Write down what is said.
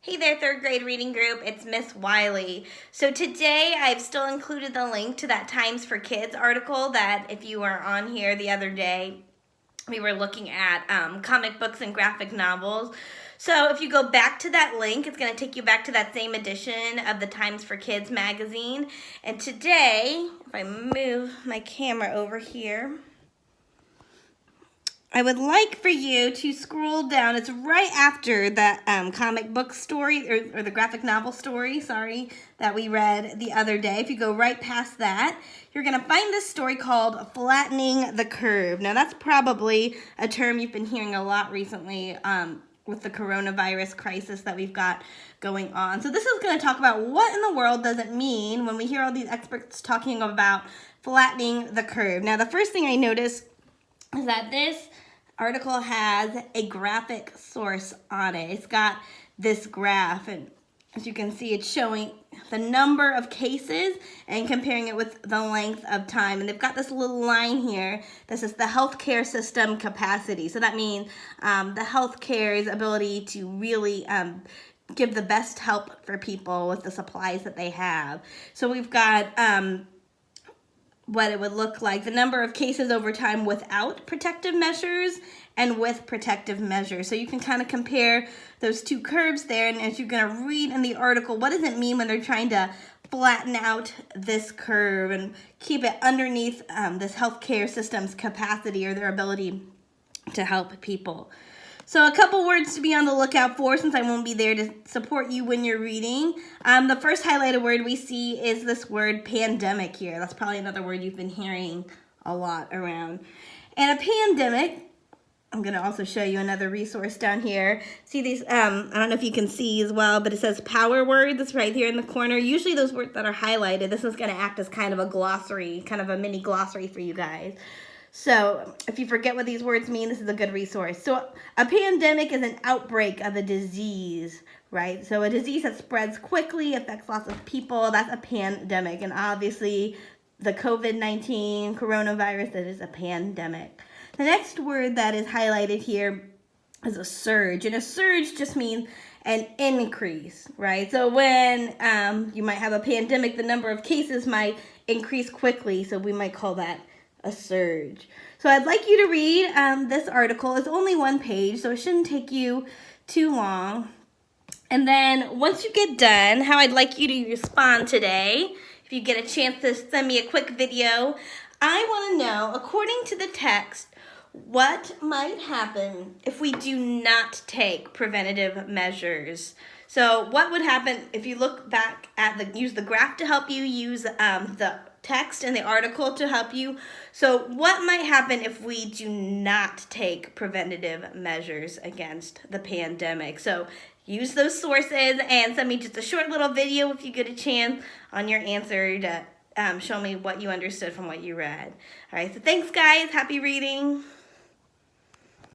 Hey there, third grade reading group. It's Miss Wiley. So today I've still included the link to that Times for Kids article that if you were on here the other day, we were looking at comic books and graphic novels. So if you go back to that link, it's going to take you back to that same edition of the Times for Kids magazine. And today, if I move my camera over here, I would like for you to scroll down. It's right after that comic book story, or the graphic novel story, sorry, that we read the other day. If you go right past that, you're going to find this story called Flattening the Curve. Now, that's probably a term you've been hearing a lot recently with the coronavirus crisis that we've got going on. So this is going to talk about what in the world does it mean when we hear all these experts talking about flattening the curve. Now, the first thing I noticed is that this article has a graphic source on it. It's got this graph, and as you can see, it's showing the number of cases and comparing it with the length of time. And they've got this little line here that says the healthcare system capacity. So that means the healthcare's ability to really give the best help for people with the supplies that they have. So we've got what it would look like, the number of cases over time without protective measures and with protective measures. So you can kind of compare those two curves there, and as you're going to read in the article, what does it mean when they're trying to flatten out this curve and keep it underneath this healthcare system's capacity or their ability to help people. So a couple words to be on the lookout for, since I won't be there to support you when you're reading. The first highlighted word we see is this word pandemic here. That's probably another word you've been hearing a lot around. And a pandemic, I'm going to also show you another resource down here. See these, I don't know if you can see as well, but it says power words. It's right here in the corner. Usually those words that are highlighted, this is going to act as kind of a glossary, kind of a mini glossary for you guys. So if you forget what these words mean, this is a good resource. So a pandemic is an outbreak of a disease, right? So a disease that spreads quickly, affects lots of people, that's a pandemic. And obviously the COVID-19 coronavirus, that is a pandemic. The next word that is highlighted here is a surge. And a surge just means an increase, right? So when you might have a pandemic, the number of cases might increase quickly. So we might call that a surge. So I'd like you to read this article. It's only one page, so it shouldn't take you too long. And then once you get done, how I'd like you to respond today, if you get a chance to send me a quick video, I want to know, according to the text, what might happen if we do not take preventative measures. So what would happen if you look back at use the graph to help you, use the text and the article to help you. So what might happen if we do not take preventative measures against the pandemic? So use those sources and send me just a short little video if you get a chance on your answer to show me what you understood from what you read. All right, so thanks guys, happy reading.